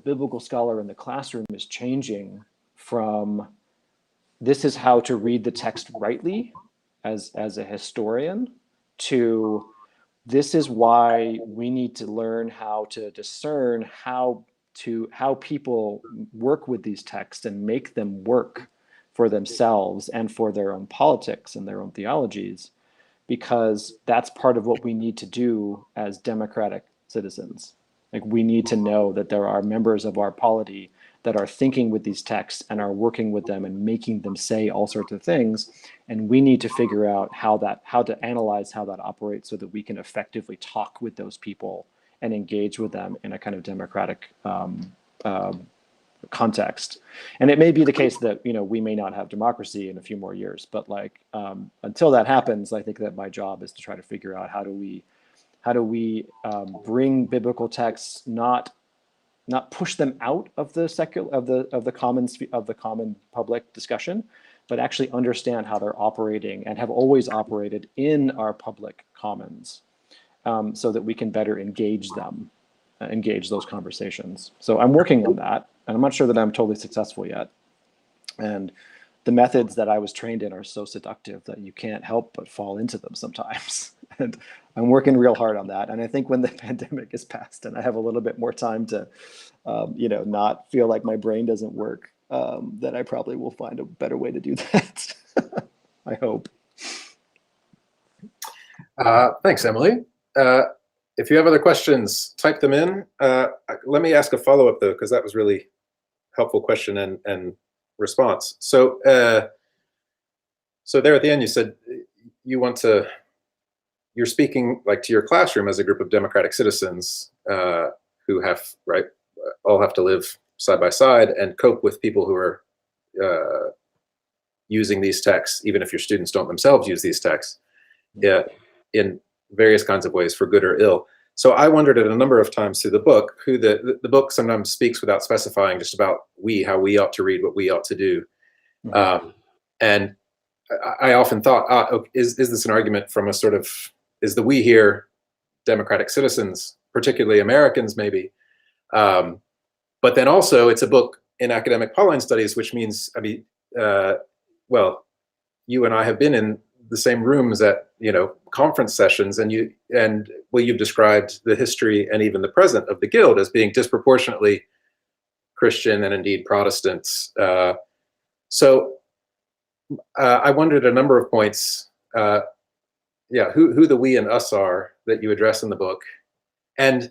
[SPEAKER 3] biblical scholar in the classroom is changing from this is how to read the text rightly as a historian to this is why we need to learn how to discern how people work with these texts and make them work for themselves and for their own politics and their own theologies, because that's part of what we need to do as democratic citizens. Like, we need to know that there are members of our polity that are thinking with these texts and are working with them and making them say all sorts of things. And we need to figure out how to analyze how that operates so that we can effectively talk with those people and engage with them in a kind of democratic context. And it may be the case that, you know, we may not have democracy in a few more years, but like until that happens, I think that my job is to try to figure out how do we bring biblical texts, not push them out of the secular of the common public discussion, but actually understand how they're operating and have always operated in our public commons, so that we can better engage those conversations. So I'm working on that, and I'm not sure that I'm totally successful yet. And the methods that I was trained in are so seductive that you can't help but fall into them sometimes. And I'm working real hard on that. And I think when the pandemic is past and I have a little bit more time to, not feel like my brain doesn't work, then I probably will find a better way to do that. I hope.
[SPEAKER 2] Thanks, Emily. If you have other questions, type them in. Let me ask a follow-up though, because that was really helpful question and response. So, so there at the end, you said you're speaking like to your classroom as a group of democratic citizens who have, right, all have to live side by side and cope with people who are using these texts, even if your students don't themselves use these texts, in various kinds of ways, for good or ill. So I wondered at a number of times through the book, who the book sometimes speaks without specifying, just about how we ought to read, what we ought to do. And I often thought, is this an argument from a sort of, is the we here democratic citizens, particularly Americans maybe? But then also it's a book in academic Pauline studies, which means, I mean, well, you and I have been in the same rooms at, conference sessions, and you've described the history and even the present of the Guild as being disproportionately Christian and indeed Protestants. So I wondered at a number of points, who the we and us are that you address in the book, and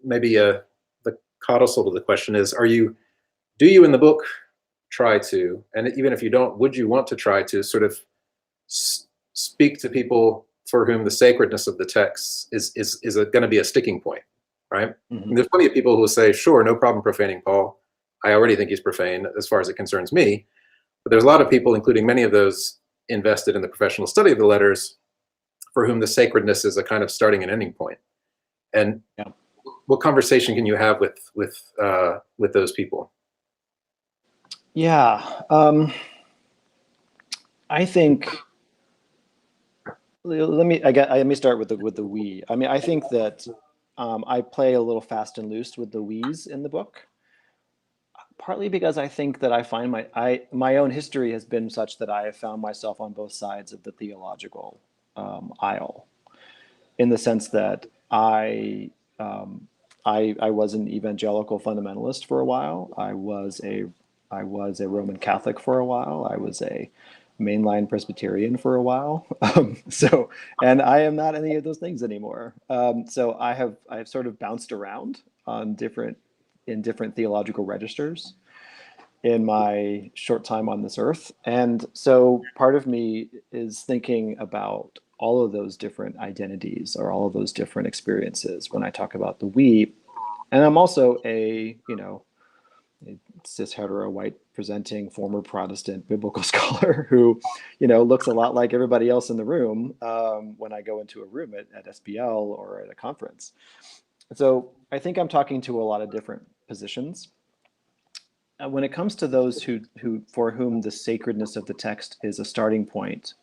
[SPEAKER 2] maybe the codicil to the question is: do you in the book try to, and even if you don't, would you want to try to sort of speak to people for whom the sacredness of the text is going to be a sticking point, right? And there's plenty of people who will say, sure, no problem profaning Paul. I already think he's profane as far as it concerns me. But there's a lot of people, including many of those invested in the professional study of the letters, for whom the sacredness is a kind of starting and ending point. And what conversation can you have with those people?
[SPEAKER 3] Yeah, I think. Let me start with the we. I mean, I think that I play a little fast and loose with the we's in the book, partly because I think that I find my own history has been such that I have found myself on both sides of the theological aisle, in the sense that I was an evangelical fundamentalist for a while. I was a Roman Catholic for a while. I was a mainline Presbyterian for a while. And I am not any of those things anymore. So I've sort of bounced around on different theological registers in my short time on this earth. And so part of me is thinking about all of those different identities or all of those different experiences when I talk about the we. And I'm also a cis hetero white presenting former Protestant biblical scholar who, looks a lot like everybody else in the room when I go into a room at SPL or at a conference. So I think I'm talking to a lot of different positions. When it comes to those for whom the sacredness of the text is a starting point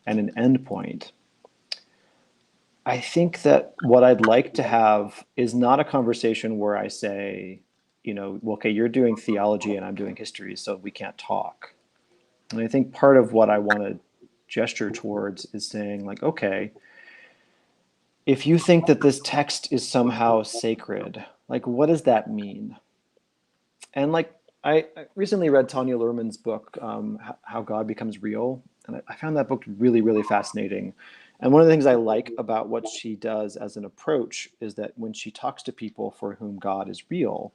[SPEAKER 3] and an end point, I think that what I'd like to have is not a conversation where I say, okay, you're doing theology and I'm doing history, so we can't talk. And I think part of what I want to gesture towards is saying, like, okay, if you think that this text is somehow sacred, like, what does that mean? And like, I recently read Tanya Luhrmann's book, How God Becomes Real, and I found that book really, really fascinating. And one of the things I like about what she does as an approach is that when she talks to people for whom God is real,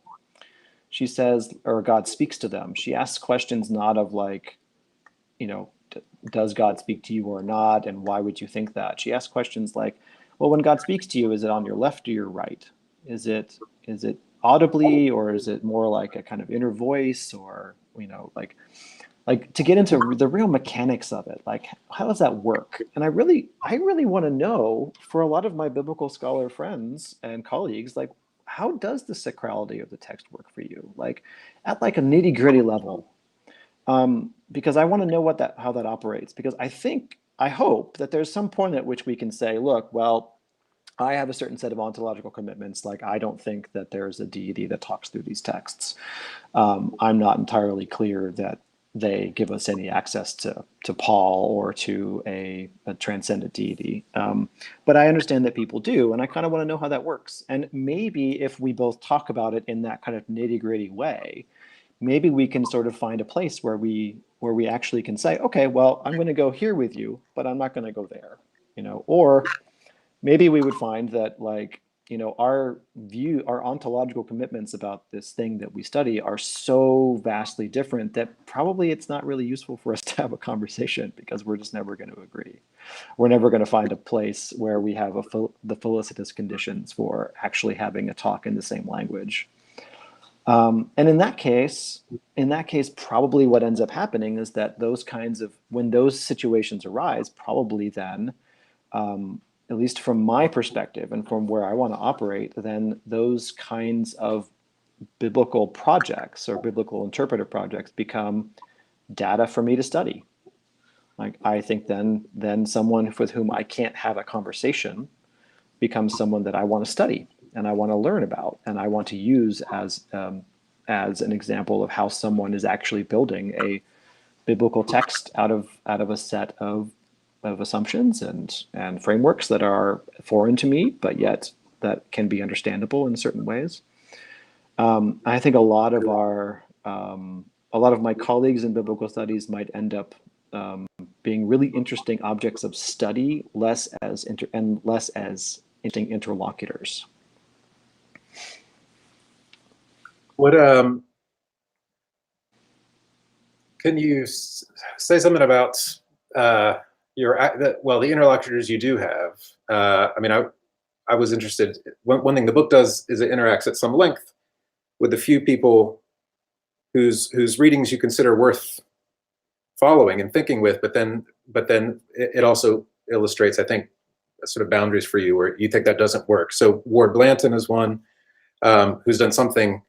[SPEAKER 3] she says, or God speaks to them, she asks questions not of like, does God speak to you or not? And why would you think that? She asks questions like, well, when God speaks to you, is it on your left or your right? Is it audibly, or is it more like a kind of inner voice, or, like to get into the real mechanics of it, like how does that work? And I really want to know, for a lot of my biblical scholar friends and colleagues, like, how does the sacrality of the text work for you? Like at like a nitty gritty level. Because I want to know how that operates, because I hope that there's some point at which we can say, look, well, I have a certain set of ontological commitments. Like, I don't think that there's a deity that talks through these texts. I'm not entirely clear that they give us any access to Paul or to a transcendent deity. But I understand that people do, and I kind of want to know how that works. And maybe if we both talk about it in that kind of nitty-gritty way, maybe we can sort of find a place where we actually can say, okay, well, I'm going to go here with you, but I'm not going to go there, or maybe we would find that, like, our ontological commitments about this thing that we study are so vastly different that probably it's not really useful for us to have a conversation, because we're just never going to agree. We're never going to find a place where we have the felicitous conditions for actually having a talk in the same language. And in that case, probably what ends up happening is that when those situations arise, probably then, at least from my perspective and from where I want to operate, then those kinds of biblical projects or biblical interpretive projects become data for me to study. Like, I think then someone with whom I can't have a conversation becomes someone that I want to study and I want to learn about and I want to use as an example of how someone is actually building a biblical text out of a set of assumptions and frameworks that are foreign to me, but yet that can be understandable in certain ways. I think a lot of my colleagues in biblical studies might end up being really interesting objects of study, less as interesting interlocutors.
[SPEAKER 2] What can you say something about the interlocutors you do have? I was interested. One thing the book does is it interacts at some length with a few people whose readings you consider worth following and thinking with, but then it also illustrates, I think, sort of boundaries for you where you think that doesn't work. So Ward Blanton is one who's done something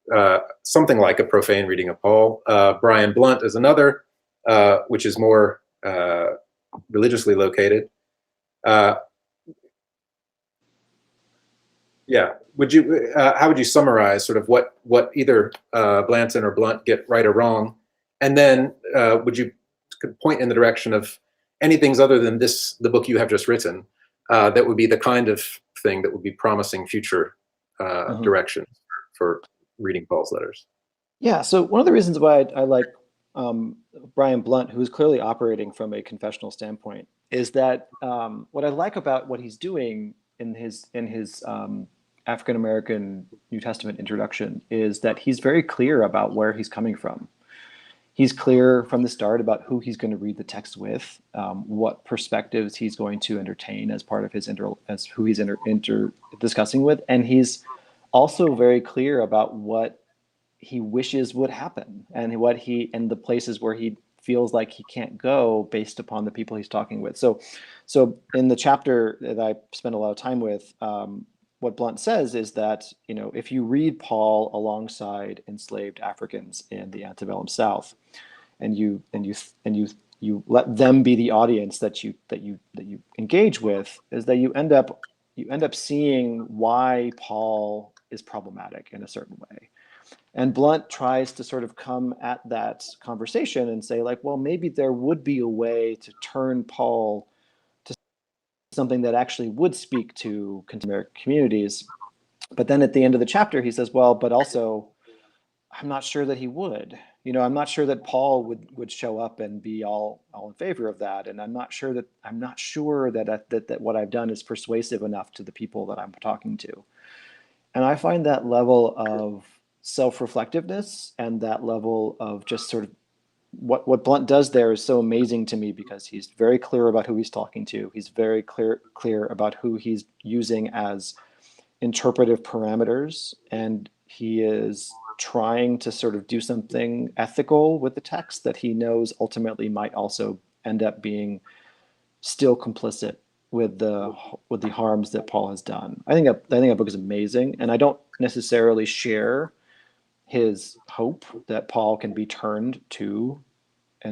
[SPEAKER 2] like a profane reading of Paul. Brian Blunt is another, which is more religiously located. Would you? How would you summarize sort of what either Blanton or Blunt get right or wrong, and then would you point in the direction of any things other than the book you have just written, that would be the kind of thing that would be promising future directions for reading Paul's letters?
[SPEAKER 3] Yeah. So one of the reasons why I like Brian Blunt, who is clearly operating from a confessional standpoint, is that what I like about what he's doing in his African American New Testament introduction is that he's very clear about where he's coming from. He's clear from the start about who he's going to read the text with, what perspectives he's going to entertain as part of his who he's discussing with, and he's also very clear about what he wishes would happen and and the places where he feels like he can't go based upon the people he's talking with. So in the chapter that I spent a lot of time with, what Blunt says is that, if you read Paul alongside enslaved Africans in the antebellum South, and you let them be the audience that you engage with, is that you end up seeing why Paul is problematic in a certain way. And Blunt tries to sort of come at that conversation and say, like, well, maybe there would be a way to turn Paul to something that actually would speak to contemporary communities. But then at the end of the chapter, he says, well, but also, I'm not sure that he would. I'm not sure that Paul would show up and be all in favor of that. And I'm not sure that what I've done is persuasive enough to the people that I'm talking to. And I find that level of self-reflectiveness and that level of just sort of what Blunt does there is so amazing to me, because he's very clear about who he's talking to. He's very clear about who he's using as interpretive parameters, and he is trying to sort of do something ethical with the text that he knows ultimately might also end up being still complicit with the harms that Paul has done. I think that book is amazing, and I don't necessarily share his hope that Paul can be turned to a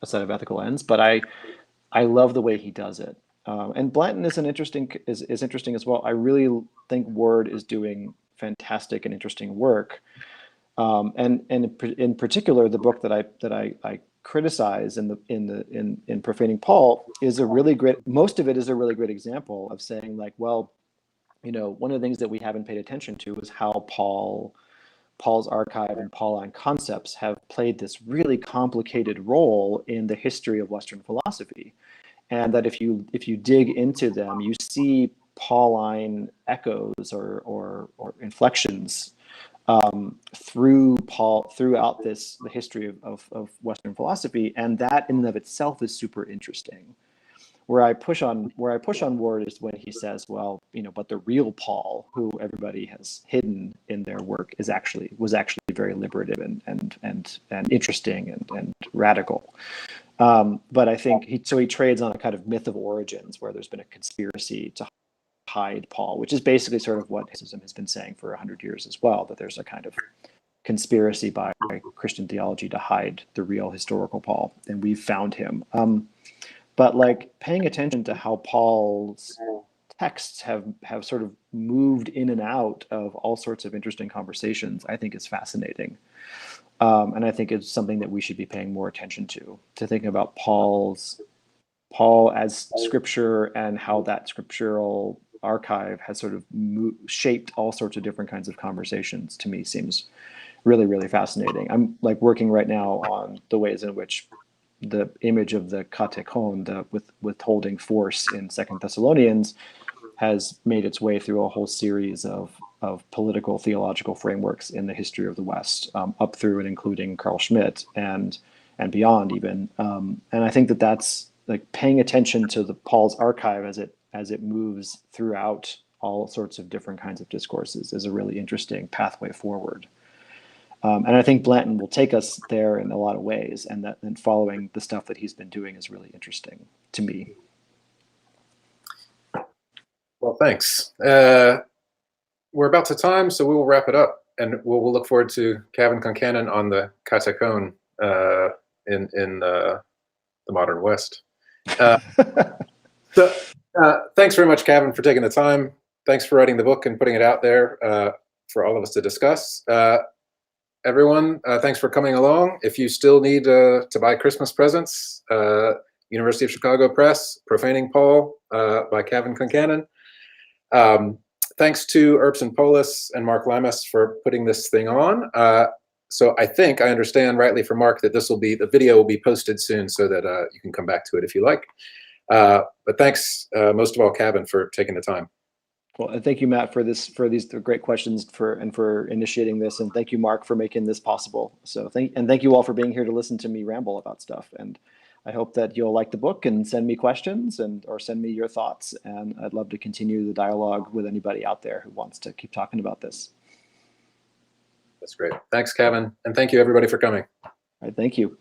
[SPEAKER 3] set of ethical ends, but I love the way he does it. And Blanton is interesting as well. I really think Ward is doing fantastic and interesting work. And in particular, the book that I criticize in Profaning Paul is a really great. Most of it is a really great example of saying, like, well, you know, one of the things that we haven't paid attention to is how Paul's archive and Pauline concepts have played this really complicated role in the history of Western philosophy, and that if you dig into them, you see Pauline echoes or inflections throughout the history of Western philosophy, and that in and of itself is super interesting. Where I push on Ward is when he says, well, you know, but the real Paul, who everybody has hidden in their work, was actually very liberative and interesting and radical. But I think he trades on a kind of myth of origins, where there's been a conspiracy to hide Paul, which is basically sort of what Hinduism has been saying for 100 years as well, that there's a kind of conspiracy by Christian theology to hide the real historical Paul, and we've found him. But like paying attention to how Paul's texts have sort of moved in and out of all sorts of interesting conversations, I think is fascinating. And I think it's something that we should be paying more attention to think about Paul as scripture, and how that scriptural archive has sort of shaped all sorts of different kinds of conversations. To me, seems really, really fascinating. I'm like working right now on the ways in which the image of the katekon, the withholding force in Second Thessalonians, has made its way through a whole series of political theological frameworks in the history of the West, up through and including Carl Schmitt and beyond even. And I think that that's like paying attention to the Paul's archive as it moves throughout all sorts of different kinds of discourses is a really interesting pathway forward. And I think Blanton will take us there in a lot of ways, and following the stuff that he's been doing is really interesting to me.
[SPEAKER 2] Well, thanks. We're about to time, so we will wrap it up, and we'll look forward to Cavan Concannon on the katekon in the modern West. So thanks very much, Cavan, for taking the time. Thanks for writing the book and putting it out there for all of us to discuss. Everyone, thanks for coming along. If you still need to buy Christmas presents, University of Chicago Press, Profaning Paul by Cavan Concannon. Thanks to Earps and Polis and Mark Limas for putting this thing on. So I think I understand rightly from Mark that the video will be posted soon, so that you can come back to it if you like. But thanks most of all, Cavan, for taking the time.
[SPEAKER 3] Well, and thank you, Matt, for these great questions and for initiating this, and thank you, Mark, for making this possible. So thank you all for being here to listen to me ramble about stuff. And I hope that you'll like the book and send me questions or send me your thoughts. And I'd love to continue the dialogue with anybody out there who wants to keep talking about this.
[SPEAKER 2] That's great. Thanks, Cavan, and thank you everybody for coming.
[SPEAKER 3] All right, thank you.